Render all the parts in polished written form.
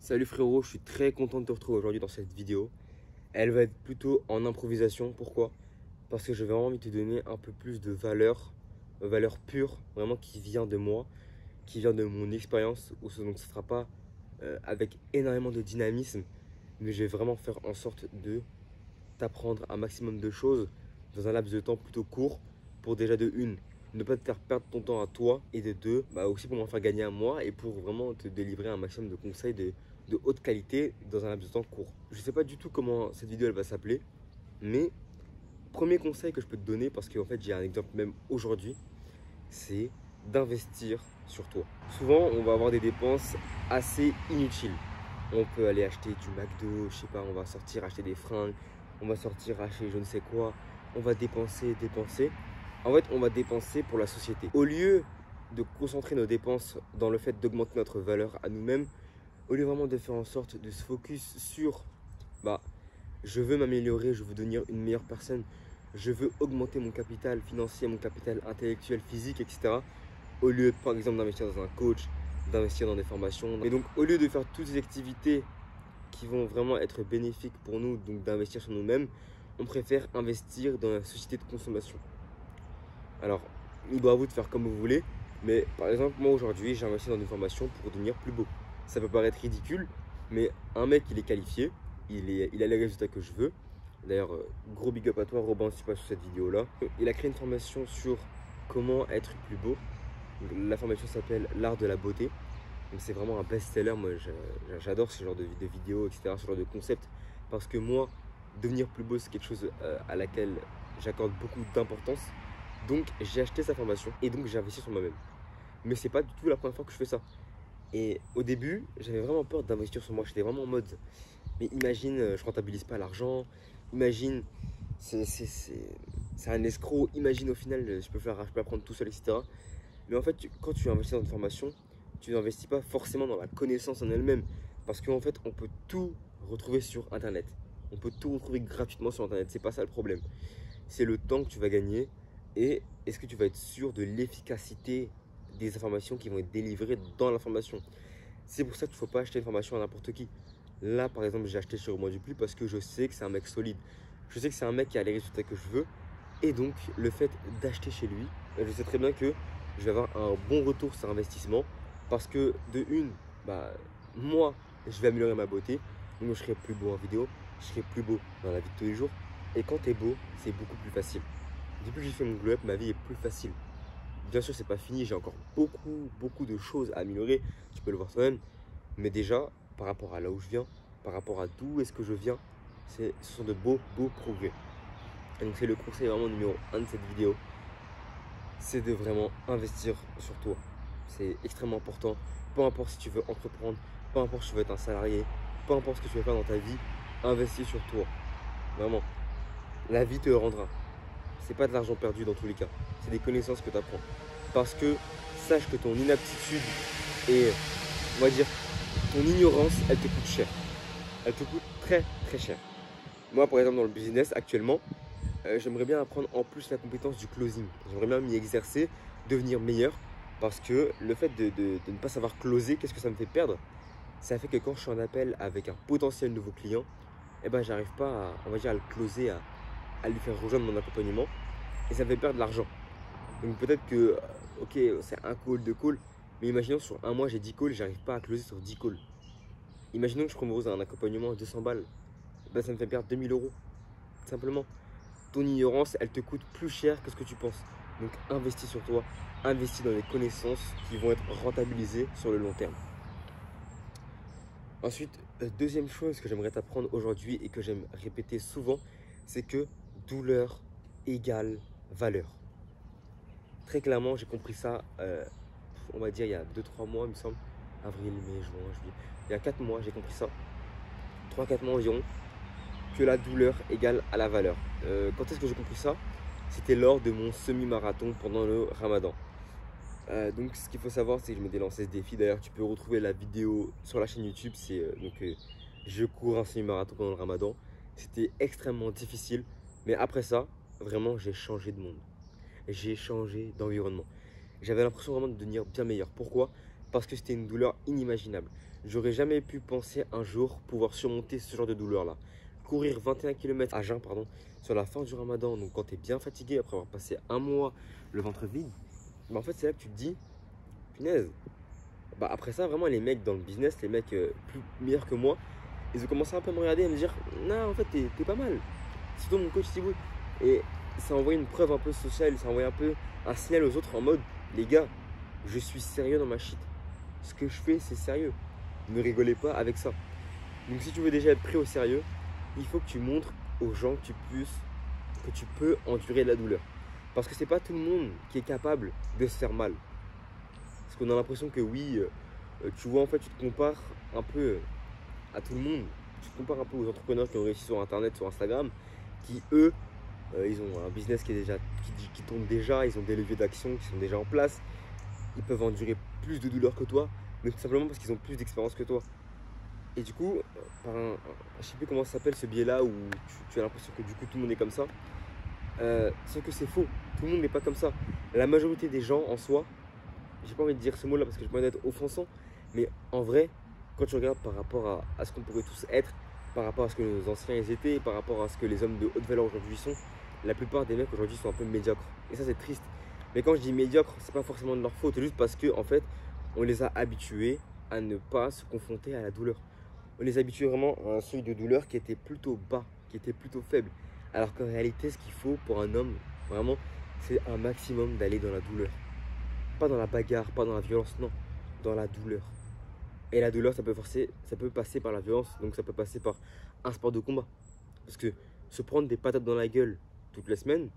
Salut frérot, je suis très content de te retrouver aujourd'hui dans cette vidéo. Elle va être plutôt en improvisation. Pourquoi? Parce que j'ai vraiment envie de te donner un peu plus de valeur pure, vraiment qui vient de moi, qui vient de mon expérience. Donc ce ne sera pas avec énormément de dynamisme, mais je vais vraiment faire en sorte de t'apprendre un maximum de choses dans un laps de temps plutôt court pour déjà de une, ne pas te faire perdre ton temps à toi et de deux, aussi pour m'en faire gagner à moi et pour vraiment te délivrer un maximum de conseils de haute qualité dans un laps de temps court. Je ne sais pas du tout comment cette vidéo elle va s'appeler, mais premier conseil que je peux te donner, parce qu'en fait j'ai un exemple même aujourd'hui, c'est d'investir sur toi. Souvent on va avoir des dépenses assez inutiles. On peut aller acheter du McDo, je sais pas, on va sortir acheter des fringues, on va sortir acheter je ne sais quoi, on va dépenser. En fait, on va dépenser pour la société. Au lieu de concentrer nos dépenses dans le fait d'augmenter notre valeur à nous-mêmes, au lieu vraiment de faire en sorte de se focus sur je veux m'améliorer, je veux devenir une meilleure personne, je veux augmenter mon capital financier, mon capital intellectuel, physique, etc. Au lieu, par exemple, d'investir dans un coach, d'investir dans des formations. Et donc, au lieu de faire toutes ces activités qui vont vraiment être bénéfiques pour nous, donc d'investir sur nous-mêmes, on préfère investir dans la société de consommation. Alors, libre à vous de faire comme vous voulez, mais par exemple, moi aujourd'hui, j'ai investi dans une formation pour devenir plus beau. Ça peut paraître ridicule, mais un mec, il est qualifié, il a les résultats que je veux. D'ailleurs, gros big up à toi, Robin, si tu passes sur cette vidéo-là. Il a créé une formation sur comment être plus beau. La formation s'appelle l'art de la beauté. Donc c'est vraiment un best-seller. Moi, j'adore ce genre de vidéos, etc., ce genre de concept. Parce que moi, devenir plus beau, c'est quelque chose à laquelle j'accorde beaucoup d'importance. Donc j'ai acheté sa formation et donc j'ai investi sur moi-même. Mais c'est pas du tout la première fois que je fais ça. Et au début, j'avais vraiment peur d'investir sur moi. J'étais vraiment en mode, mais imagine, je rentabilise pas l'argent. Imagine, c'est un escroc. Imagine au final, je peux apprendre tout seul, etc. Mais en fait, quand tu investis dans une formation, tu n'investis pas forcément dans la connaissance en elle-même. Parce qu'en fait, on peut tout retrouver sur Internet. On peut tout retrouver gratuitement sur Internet. C'est pas ça le problème. C'est le temps que tu vas gagner et est-ce que tu vas être sûr de l'efficacité des informations qui vont être délivrées dans la formation. C'est pour ça qu'il ne faut pas acheter une formation à n'importe qui. Là, par exemple, j'ai acheté sur Moi Du Plus parce que je sais que c'est un mec solide. Je sais que c'est un mec qui a les résultats que je veux. Et donc, le fait d'acheter chez lui, je sais très bien que je vais avoir un bon retour sur investissement. Parce que, de une, moi, je vais améliorer ma beauté. Donc, je serai plus beau en vidéo. Je serai plus beau dans la vie de tous les jours. Et quand tu es beau, c'est beaucoup plus facile. Depuis que j'ai fait mon glow up, ma vie est plus facile. Bien sûr, c'est pas fini, j'ai encore beaucoup de choses à améliorer. Tu peux le voir toi-même. Mais déjà, par rapport à là où je viens, par rapport à d'où est-ce que je viens, ce sont de beaux progrès. Et donc, c'est le conseil vraiment numéro 1 de cette vidéo. C'est de vraiment investir sur toi. C'est extrêmement important. Peu importe si tu veux entreprendre, peu importe si tu veux être un salarié, peu importe ce que tu veux faire dans ta vie, investis sur toi. Vraiment. La vie te le rendra. C'est pas de l'argent perdu dans tous les cas. C'est des connaissances que tu apprends. Parce que sache que ton inaptitude et, on va dire, ton ignorance, elle te coûte cher. Elle te coûte très cher. Moi, par exemple, dans le business actuellement, j'aimerais bien apprendre en plus la compétence du closing. J'aimerais bien m'y exercer, devenir meilleur. Parce que le fait de ne pas savoir closer, qu'est-ce que ça me fait perdre? Ça fait que quand je suis en appel avec un potentiel nouveau client, j'arrive pas à, on va dire, à le closer, à lui faire rejoindre mon accompagnement et ça me fait perdre de l'argent. Donc peut-être que, ok, c'est un call, deux calls, mais imaginons sur un mois j'ai 10 calls, j'arrive pas à closer sur 10 calls. Imaginons que je propose un accompagnement à 200 balles, ça me fait perdre 2000 euros. Simplement, ton ignorance, elle te coûte plus cher que ce que tu penses. Donc investis sur toi, investis dans les connaissances qui vont être rentabilisées sur le long terme. Ensuite, deuxième chose que j'aimerais t'apprendre aujourd'hui et que j'aime répéter souvent, c'est que douleur égale valeur. Très clairement, j'ai compris ça, on va dire il y a 2-3 mois, il me semble. Avril, mai, juin, juillet. Il y a 4 mois, j'ai compris ça. 3-4 mois environ. Que la douleur égale à la valeur. Quand est-ce que j'ai compris ça? C'était lors de mon semi-marathon pendant le ramadan. Donc ce qu'il faut savoir, c'est que je m'étais lancé ce défi. D'ailleurs, tu peux retrouver la vidéo sur la chaîne YouTube. C'est je cours un semi-marathon pendant le ramadan. C'était extrêmement difficile. Mais après ça, vraiment, j'ai changé de monde. J'ai changé d'environnement. J'avais l'impression vraiment de devenir bien meilleur. Pourquoi? parce que c'était une douleur inimaginable. J'aurais jamais pu penser un jour pouvoir surmonter ce genre de douleur-là. Courir 21 km à jeun, sur la fin du ramadan, donc quand tu es bien fatigué après avoir passé un mois le ventre vide, en fait c'est là que tu te dis, punaise. Après ça, vraiment les mecs dans le business, les mecs plus meilleurs que moi, ils ont commencé un peu à me regarder et à me dire, non en fait t'es pas mal. C'est toi mon coach Thibaut. Et ça a envoyé une preuve un peu sociale, ça a envoyé un peu un signal aux autres en mode, les gars, je suis sérieux dans ma shit. Ce que je fais c'est sérieux. Ne rigolez pas avec ça. Donc si tu veux déjà être pris au sérieux, il faut que tu montres aux gens que tu peux endurer de la douleur. Parce que c'est pas tout le monde qui est capable de se faire mal. Parce qu'on a l'impression que oui, tu vois en fait tu te compares un peu à tout le monde. Tu te compares un peu aux entrepreneurs qui ont réussi sur internet, sur Instagram, qui eux, ils ont un business qui tourne déjà, ils ont des leviers d'action qui sont déjà en place. Ils peuvent endurer plus de douleur que toi, mais tout simplement parce qu'ils ont plus d'expérience que toi. Et du coup, je sais plus comment ça s'appelle ce biais-là où tu as l'impression que du coup tout le monde est comme ça. Sauf que c'est faux, tout le monde n'est pas comme ça. La majorité des gens en soi, j'ai pas envie de dire ce mot-là parce que j'ai pas envie d'être offensant, mais en vrai, quand tu regardes par rapport à ce qu'on pourrait tous être, par rapport à ce que nos anciens ils étaient, par rapport à ce que les hommes de haute valeur aujourd'hui sont, la plupart des mecs aujourd'hui sont un peu médiocres. Et ça c'est triste. Mais quand je dis médiocre, c'est pas forcément de leur faute, c'est juste parce que en fait, on les a habitués à ne pas se confronter à la douleur. On les habituait vraiment à un seuil de douleur qui était plutôt bas, qui était plutôt faible. Alors qu'en réalité, ce qu'il faut pour un homme, vraiment, c'est un maximum d'aller dans la douleur. Pas dans la bagarre, pas dans la violence, non, dans la douleur. Et la douleur, ça peut passer par la violence, donc ça peut passer par un sport de combat. Parce que se prendre des patates dans la gueule toutes les semaines,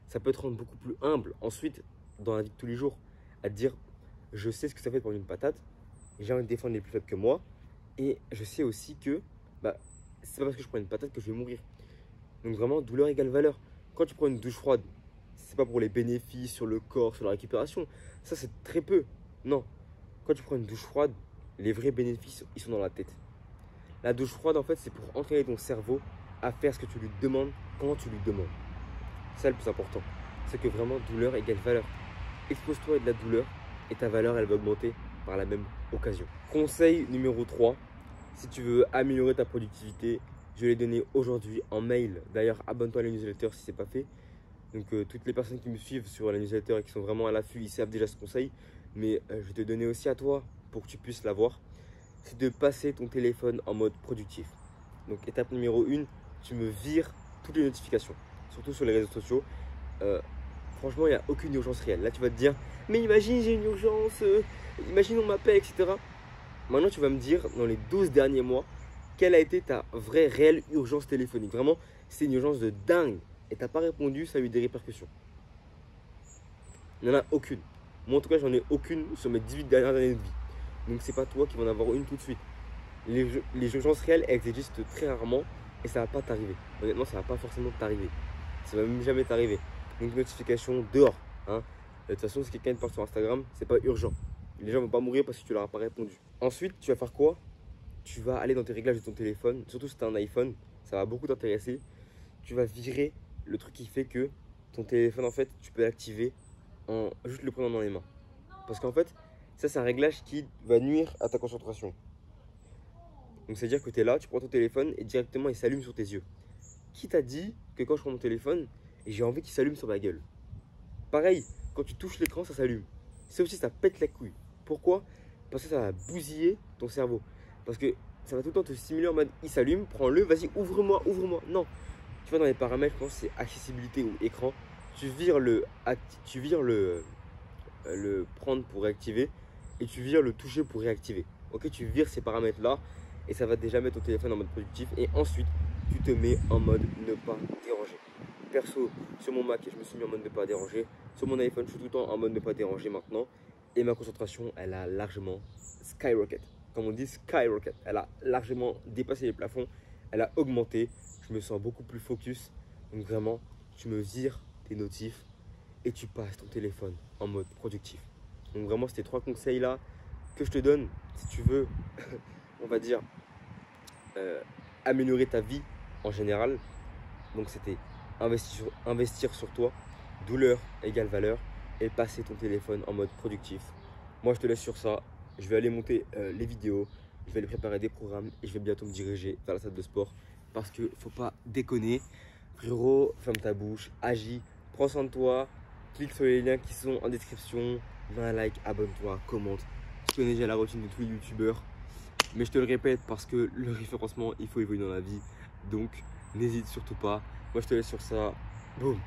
ça peut te rendre beaucoup plus humble ensuite dans la vie de tous les jours. À te dire, je sais ce que ça fait de prendre une patate, j'ai envie de défendre les plus faibles que moi, et je sais aussi que c'est pas parce que je prends une patate que je vais mourir. Donc vraiment, douleur égale valeur. Quand tu prends une douche froide, c'est pas pour les bénéfices sur le corps, sur la récupération. Ça, c'est très peu. Non. Quand tu prends une douche froide, les vrais bénéfices, ils sont dans la tête. La douche froide, en fait, c'est pour entraîner ton cerveau à faire ce que tu lui demandes quand tu lui demandes. C'est ça le plus important. C'est que vraiment, douleur égale valeur. Expose-toi à de la douleur et ta valeur, elle va augmenter par la même occasion. Conseil numéro 3, si tu veux améliorer ta productivité, je l'ai donné aujourd'hui en mail. D'ailleurs, abonne-toi à la newsletter si ce n'est pas fait. Donc, toutes les personnes qui me suivent sur la newsletter et qui sont vraiment à l'affût, ils savent déjà ce conseil. Mais je vais te donner aussi à toi pour que tu puisses l'avoir. C'est de passer ton téléphone en mode productif. Donc, étape numéro 1, tu me vires toutes les notifications, surtout sur les réseaux sociaux. Franchement, il n'y a aucune urgence réelle. Là, tu vas te dire, mais imagine, j'ai une urgence, imagine, on m'appelle, etc. Maintenant, tu vas me dire, dans les 12 derniers mois, quelle a été ta vraie, réelle urgence téléphonique. Vraiment, c'est une urgence de dingue. Et tu n'as pas répondu, ça a eu des répercussions. Il n'y en a aucune. Moi, en tout cas, j'en ai aucune sur mes 18 dernières années de vie. Donc, c'est pas toi qui vas en avoir une tout de suite. Les urgences réelles, elles existent très rarement et ça va pas t'arriver. Honnêtement, ça va pas forcément t'arriver. Ça va même jamais t'arriver. Donc, notification dehors. Hein. De toute façon, si quelqu'un te parle sur Instagram, c'est pas urgent. Les gens vont pas mourir parce que tu leur as pas répondu. Ensuite, tu vas faire quoi? Tu vas aller dans tes réglages de ton téléphone, surtout si tu as un iPhone, ça va beaucoup t'intéresser. Tu vas virer le truc qui fait que ton téléphone, en fait, tu peux l'activer en juste le prenant dans les mains. Parce qu'en fait, ça, c'est un réglage qui va nuire à ta concentration. Donc, c'est-à-dire que tu es là, tu prends ton téléphone et directement, il s'allume sur tes yeux. Qui t'a dit que quand je prends mon téléphone, j'ai envie qu'il s'allume sur ma gueule? Pareil, quand tu touches l'écran, ça s'allume. Ça aussi, ça pète la couille. Pourquoi? Parce que ça va bousiller ton cerveau. Parce que ça va tout le temps te stimuler en mode il s'allume, prends-le, vas-y, ouvre-moi, ouvre-moi. Non, tu vas dans les paramètres, je pense que c'est accessibilité ou écran. Tu vires le prendre pour réactiver et tu vires le toucher pour réactiver. Ok, tu vires ces paramètres là et ça va déjà mettre ton téléphone en mode productif et ensuite tu te mets en mode ne pas déranger. Perso, sur mon Mac, je me suis mis en mode ne pas déranger. Sur mon iPhone, je suis tout le temps en mode ne pas déranger maintenant. Et ma concentration, elle a largement skyrocket. Comme on dit, skyrocket. Elle a largement dépassé les plafonds. Elle a augmenté. Je me sens beaucoup plus focus. Donc vraiment, tu me vires tes notifs et tu passes ton téléphone en mode productif. Donc vraiment, c'était 3 conseils là que je te donne si tu veux, on va dire, améliorer ta vie en général. Donc c'était investir sur toi, douleur égale valeur et passer ton téléphone en mode productif. Moi je te laisse sur ça je vais aller monter les vidéos, je vais aller préparer des programmes et je vais bientôt me diriger vers la salle de sport parce que faut pas déconner. Frérot, ferme ta bouche, agis, prends soin de toi, clique sur les liens qui sont en description, mets un like, abonne-toi, commente. Je connais déjà la routine de tous les youtubeurs, mais je te le répète parce que le référencement, il faut évoluer dans la vie. Donc, n'hésite surtout pas. Moi, je te laisse sur ça. Boum.